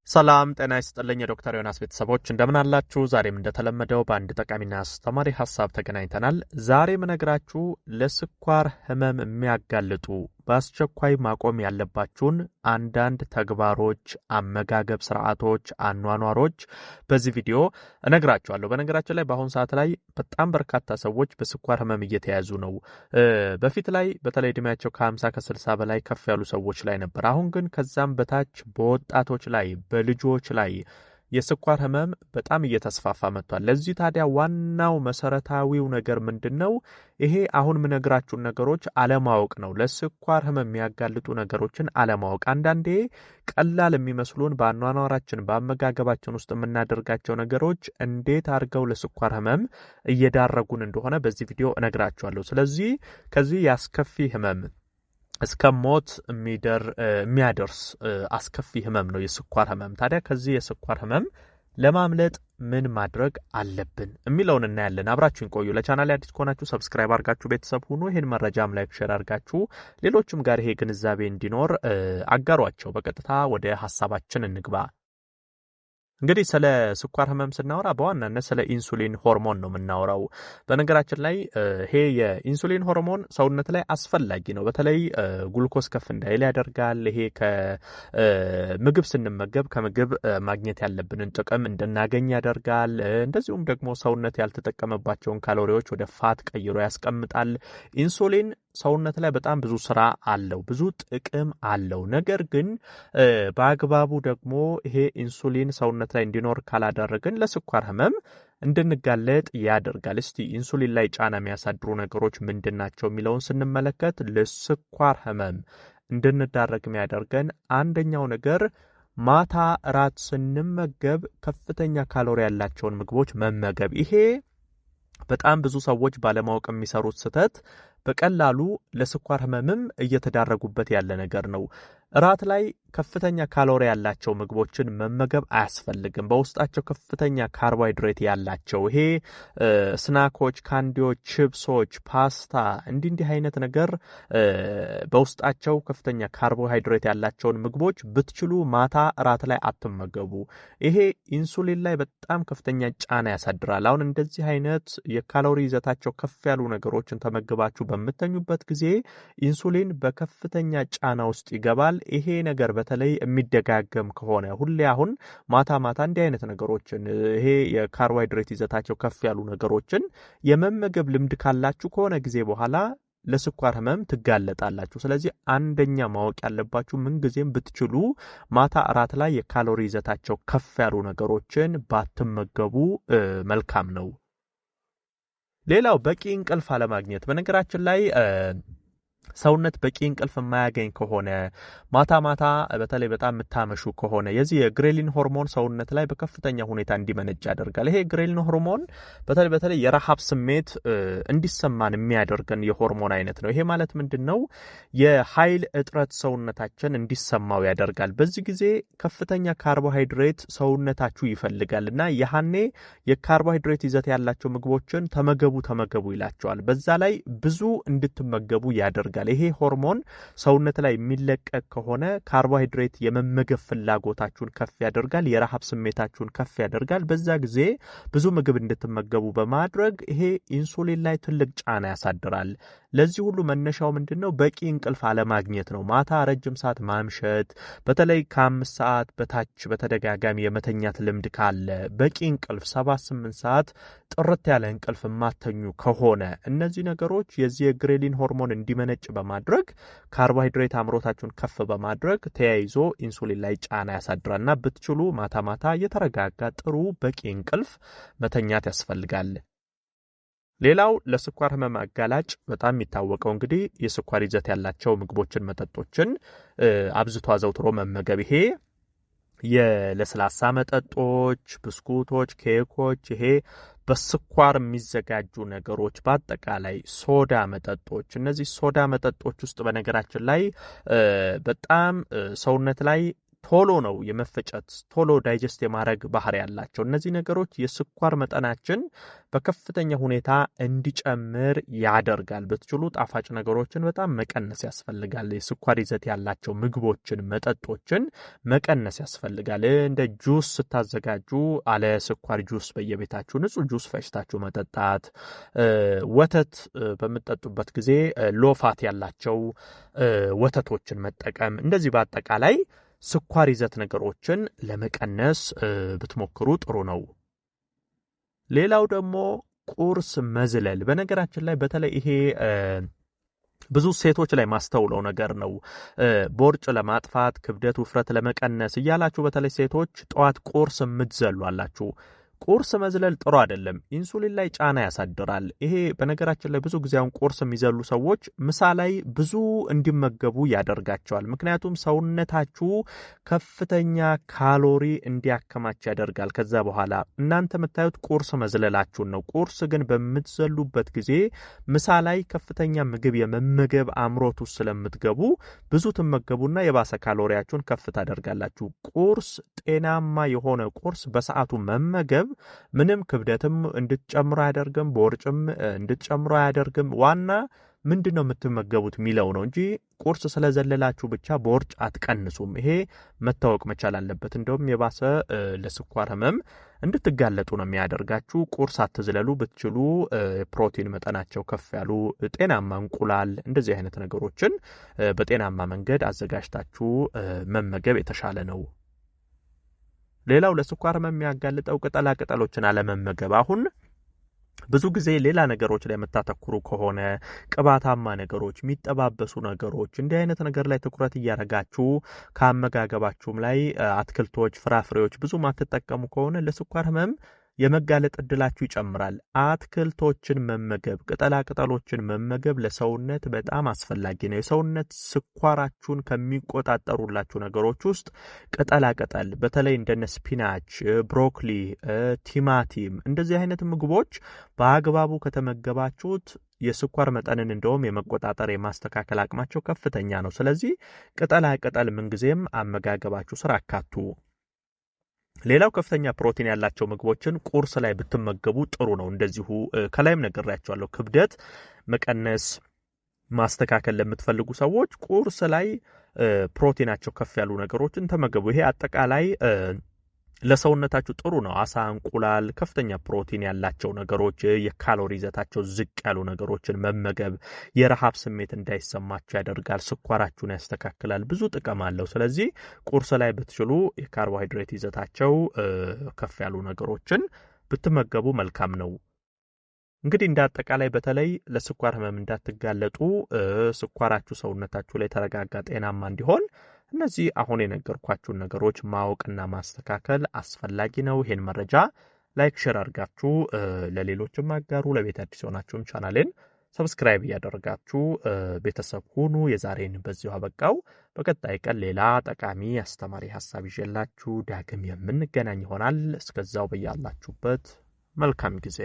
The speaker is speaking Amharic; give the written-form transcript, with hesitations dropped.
ሰላም ጤና ይስጥልኝ የዶክተር ዮናስ ቤተሰቦች እንደምን አላችሁ? ዛሬም እንደተለመደው በአንድ ጠቃሚና አስተማሪ ሐሳብ ተገናኝተናል። ዛሬ የምነግራችሁ ለስኳር ህመም የሚያጋልጡ በአስቸኳይ ማቆም ያለባችሁን አንዳንድ ተግባሮች፣ አመጋገብ ስርዓቶች፣ አኗኗሮች በዚህ ቪዲዮ እነግራችኋለሁ። በነገራችን ላይ በአሁን ሰዓት ላይ በጣም በርካታ ሰዎች በስኳር ህመም እየተያዙ ነው። በፊት ላይ በተለይ እድሜያቸው ከ50 ከ60 በላይ ከፍ ያሉ ሰዎች ላይ ነበር። አሁን ግን ከዛም በታች በወጣቶች ላይ በልጆች ላይ የስኳር ህመም በጣም እየተስፋፋ መጥቷል። ለዚህ ታዲያ ዋናው መሰረታዊው ነገር ምንድነው? ይሄ አሁን ምነግራችሁን ነገሮች አለማወቅ ነው። ለስኳር ህመም የሚያጋልጡ ነገሮችን አለማወቅ። አንዳንዴ ቀላል የሚመስሉን በአኗኗራችን በአመጋገባችን ውስጥ የምናደርጋቸው ነገሮች እንዴት አድርገው ለስኳር ህመም እየዳረጉን እንደሆነ በዚህ ቪዲዮ እነግራችኋለሁ። ስለዚህ ከዚህ ያስከፊ ህመም እስከ ሞት የሚያደርስ አስከፊ ህመም ነው የስኳር ህመም። ታዲያ ከዚህ የስኳር ህመም ለማምለጥ ምን ማድረግ አለብን የሚለውን እናያለን። አብራችሁን ቆዩ። ለቻናሌ አዲስ ከሆናችሁ ሰብስክራይብ አድርጋችሁ ቤተሰብ ሁኑ። ይሄን መረጃም ላይክ ሼር አድርጋችሁ ሌሎችም ጋር ይሄ ግንዛቤ እንዲኖር አጋሯቸው። በቀጥታ ወደ ሐሳባችን እንግባ። እንግዲህ ስለ ስኳር ህመም ስናወራ በዋናነት ስለ ኢንሱሊን ሆርሞን ነው የምናወራው። በነገራችን ላይ ይሄ የኢንሱሊን ሆርሞን ሰውነት ላይ አስፈላጊ ነው። በተለይ ግሉኮስ ከፍ እንዳይል ያደርጋል። ይሄ ከምግብ ስንመገብ ከምግብ ማግኘት ያለብንን ጥቅም እንድናገኝ ያደርጋል። እንደዚሁም ደግሞ ሰውነት ያልተጠቀመባቸውን ካሎሪዎች ወደ ፋት ቀይሮ ያስቀምጣል። ኢንሱሊን ሰውነት ላይ በጣም ብዙ ስራ አለው፣ ብዙ ጥቅም አለው። ነገር ግን በአግባቡ ደግሞ ይሄ ኢንሱሊን ሰውነት ላይ እንዲኖር ካላደረግን ለስኳር ህመም እንድንጋለጥ ያደርጋል። እስቲ ኢንሱሊን ላይ ጫና የሚያሳድሩ ነገሮች ምንድናቸው የሚለውን ስንመለከት ለስኳር ህመም እንድንዳረግ የሚያደርገን አንደኛው ነገር ማታ እራት ስንመገብ ከፍተኛ ካሎሪ ያላቸውን ምግቦች መመገብ። ይሄ በጣም ብዙ ሰዎች ባለማወቅ የሚሰሩት ስህተት በቀላሉ ለስኳር ህመምም እየተዳረጉበት ያለ ነገር ነው። እራት ላይ ከፍተኛ ካሎሪ ያላቸው ምግቦችን መመገብ አያስፈልግም። በውስጣቸው ከፍተኛ ካርቦሃይድሬት ያላቸው ይሄ ስናኮች፣ ካንዲዎች፣ ቺፕሶች፣ ፓስታ እንዲህ አይነት ነገር በውስጣቸው ከፍተኛ ካርቦሃይድሬት ያላቸውን ምግቦች ብትችሉ ማታ እራት ላይ አትመገቡ። ይሄ ኢንሱሊን ላይ በጣም ከፍተኛ ጫና ያሳድራል። አሁን እንደዚህ አይነት የካሎሪ ይዘታቸው ከፍ ያሉ ነገሮችን ተመግባችሁ በምተኙበት ጊዜ ኢንሱሊን በከፍተኛ ጫና ውስጥ ይገባል። ይሄ ነገር በተለይ የሚደጋገም ከሆነ ሁሌ አሁን ማታ እንዲህ አይነት ነገሮችን ይሄ የካርቦሃይድሬት ይዘታቸው ከፍ ያሉ ነገሮችን የመመገብ ልምድ ካላችሁ ከሆነ ጊዜ በኋላ ለስኳር ህመም ትጋለጣላችሁ። ስለዚህ አንደኛ ማወቅ ያለባችሁ ምንጊዜም ብትችሉ ማታ እራት ላይ የካሎሪ ይዘታቸው ከፍ ያሉ ነገሮችን ባትመገቡ መልካም ነው። ሌላው በቂ እንቅልፍ አለማግኘት። በነገራችን ላይ ሰውነት በቂ እንቅልፍ የማያገኝ ከሆነ ማታ በተለይ በጣም የምታመሹ ከሆነ የዚህ የግሬሊን ሆርሞን ሰውነት ላይ በከፍተኛ ሁኔታ እንዲመነጭ ያደርጋል። ይሄ ግሬሊን ሆርሞን በተለይ የረሃብ ስሜት እንዲሰማን የሚያደርገን የሆርሞን አይነት ነው። ይሄ ማለት ምንድነው? የኃይል እጥረት ሰውነታችን እንዲሰማው ያደርጋል። በዚህ ጊዜ ከፍተኛ ካርቦሃይድሬት ሰውነታችሁ ይፈልጋልና ያኔ የካርቦሃይድሬት ይዘት ያላቸው ምግቦችን ተመገቡ ይላቸዋል። በዛ ላይ ብዙ እንድትመገቡ ያደርጋል። ይሄ ሆርሞን ሰውነት ላይ የሚለቀቅ ከሆነ ካርቦሃይድሬት የመመገብ ፍላጎታችሁን ከፍ ያደርጋል፣ የረሃብ ስሜታችሁን ከፍ ያደርጋል። በዛ ጊዜ ብዙ ምግብ እንድትመገቡ በማድረግ ይሄ ኢንሱሊን ላይ ትልቅ ጫና ያሳድራል። ለዚህ ሁሉ መነሻው ምንድነው? በቂ እንቅልፍ አለማግኘት ነው። ማታ ረጅም ሰዓት ማምሸት፣ በተለይ ከ5 ሰዓት በታች በተደጋጋሚ የመተኛት ልምድ ካለ፣ በቂ እንቅልፍ 7-8 ሰዓት ጥርት ያለ እንቅልፍ የማተኙ ከሆነ እነዚህ ነገሮች የዚህ የግሬሊን ሆርሞን እንዲመነጭ በማድረግ ካርቦሃይድሬት አምሮታችሁን ከፍ በማድረግ ተያይዞ ኢንሱሊን ላይ ጫና ያሳድራልና ብትችሉ ማታ የተረጋጋ ጥሩ በቂ እንቅልፍ መተኛት ያስፈልጋል። ሌላው ለስኳር ህመም አጋላጭ በጣም የሚታወቀው እንግዲህ የስኳር ይዘት ያላቸው ምግቦችን፣ መጠጦችን አብዝቶ አዘውትሮ መመገብ። ይሄ የለስላሳ መጠጦች፣ ብስኩቶች፣ ኬኮች፣ ይሄ በስኳር የሚዘጋጁ ነገሮች፣ በአጠቃላይ ሶዳ መጠጦች። እነዚህ ሶዳ መጠጦች ውስጥ በነገራችን ላይ በጣም ሰውነት ላይ ቶሎ ነው የመፈጨት ቶሎ ዳይጀስት የማድረግ ባህሪ ያላቸው እነዚህ ነገሮች የስኳር መጠናችን በከፍተኛ ሁኔታ እንዲጨምር ያደርጋል። በትችሉ ጣፋጭ ነገሮችን በጣም መቀነስ ያስፈልጋል። የስኳር ይዘት ያላቸው ምግቦችን፣ መጠጦችን መቀነስ ያስፈልጋል። እንደ ጁስ ስታዘጋጁ አለ ስኳር ጁስ በየቤታችሁ ንጹህ ጁስ ፈጭታችሁ መጠጣት፣ ወተት በምትጠጡበት ጊዜ ሎፋት ያላቸው ወተቶችን መጠቀም፣ እንደዚህ በአጠቃላይ ስኳር ይዘት ነገሮችን ለመቀነስ ብትሞክሩ ጥሩ ነው። ሌላው ደግሞ ቁርስ መዝለል። በነገራችን ላይ በተለይ ይሄ ብዙ ሴቶች ላይ ማስተውለው ነገር ነው። ቦርጭ ለማጥፋት ክብደት፣ ውፍረት ለመቀነስ እያላችሁ በተለይ ሴቶች ጠዋት ቁርስ የምትዘሉ አላችሁ። ቁርስ መዝለል ጥሩ አይደለም። ኢንሱሊን ላይ ጫና ያሳድራል። ይሄ በነገራችን ላይ ብዙ ጊዜ አሁን ቁርስ የሚዘሉ ሰዎች ምሳ ላይ ብዙ እንዲመገቡ ያደርጋቸዋል። ምክንያቱም ሰውነታችሁ ከፍተኛ ካሎሪ እንዲያከማች ያደርጋል። ከዛ በኋላ እናንተ የምታዩት ቁርስ መዝለላችሁን ነው። ቁርስ ግን በምትዘሉበት ጊዜ ምሳ ላይ ከፍተኛ ምግብ የመመገብ አምሮት ውስጥ ስለምትገቡ ብዙ ትመገቡና የባሰ ካሎሪያችሁን ከፍ ታደርጋላችሁ። ቁርስ ጤናማ የሆነ ቁርስ በሰዓቱ መመገብ ምንም ክብደትም እንድትጨምሩ አያደርግም፣ ቦርጭም እንድትጨምሩ አያደርግም። ዋና ምንድነው የምትመገቡት ሚለው ነው እንጂ ቁርስ ስለዘለላችሁ ብቻ ቦርጭ አትቀንሱም። ይሄ መታወቅ መቻል አለበት። እንደውም የባሰ ለስኳር ህመም እንድትጋለጡ ነው የሚያደርጋችሁ። ቁርስ አትዝለሉ። ብትችሉ ፕሮቲን መጠናቸው ከፍ ያሉ ጤናማ እንቁላል፣ እንደዚህ አይነት ነገሮችን በጤናማ መንገድ አዘጋጅታችሁ መመገብ የተሻለ ነው። ሌላው ለስኳር ህመም የሚያጋልጠው ቅጠላ ቅጠሎችን አለመመገብ። አሁን ብዙ ጊዜ ሌላ ነገሮች ላይ የምታተኩሩ ከሆነ ቅባታማ ነገሮች፣ የሚጠባበሱ ነገሮች፣ እንዲህ አይነት ነገር ላይ ትኩረት እያደረጋችሁ ከአመጋገባችሁም ላይ አትክልቶች፣ ፍራፍሬዎች ብዙ ማትጠቀሙ ከሆነ ለስኳር ህመም የመጋለጥ እድላችሁ ይጨምራል። አትክልቶችን መመገብ፣ ቅጠላ ቅጠሎችን መመገብ ለሰውነት በጣም አስፈላጊ ነው። የሰውነት ስኳራችሁን ከሚቆጣጠሩላችሁ ነገሮች ውስጥ ቅጠላ ቅጠል በተለይ እንደነ ስፒናች፣ ብሮኮሊ፣ ቲማቲም እንደዚህ አይነት ምግቦች በአግባቡ ከተመገባችሁት የስኳር መጠንን እንደውም የመቆጣጠር የማስተካከል አቅማቸው ከፍተኛ ነው። ስለዚህ ቅጠላ ቅጠል ምንጊዜም አመጋገባችሁ ስራ አካቱ። ሌላው ከፍተኛ ፕሮቲን ያላቸው ምግቦችን ቁርስ ላይ ብትመገቡ ጥሩ ነው። እንደዚሁ ከላይም ነግሬያቸዋለሁ። ክብደት መቀነስ ማስተካከል ለምትፈልጉ ሰዎች ቁርስ ላይ ፕሮቲናቸው ከፍ ያሉ ነገሮችን ተመገቡ። ይሄ አጠቃላይ ለሰውነታችሁ ጥሩ ነው። አሳ፣ እንቁላል ከፍተኛ ፕሮቲን ያላቸው ነገሮች፣ የካሎሪ ይዘታቸው ዝቅ ያሉ ነገሮችን መመገብ የረሃብ ስሜት እንዳይሰማችሁ ያደርጋል። ስኳራችሁን ያስተካክላል። ብዙ ጥቅም አለው። ስለዚህ ቁርስ ላይ ብትችሉ የካርቦሃይድሬት ይዘታቸው ከፍ ያሉ ነገሮችን ብትመገቡ መልካም ነው። እንግዲህ እንደ አጠቃላይ በተለይ ለስኳር ህመም እንዳትጋለጡ ስኳራችሁ ሰውነታችሁ ላይ ተረጋጋ ጤናማ እንዲሆን እነዚህ አሁን የነገርኳችሁን ነገሮች ማወቅና ማስተካከል አስፈላጊ ነው። ይሄን መረጃ ላይክ፣ ሼር አድርጋችሁ ለሌሎችም አጋሩ። ለቤት አዲስ ሆናችሁም ቻናሌን ሰብስክራይብ እያደረጋችሁ ቤተሰብ ሁኑ። የዛሬን በዚሁ አበቃው። በቀጣይ ቀን ሌላ ጠቃሚ አስተማሪ ሐሳብ ይዤላችሁ ዳግም የምንገናኝ ይሆናል። እስከዛው በያላችሁበት መልካም ጊዜ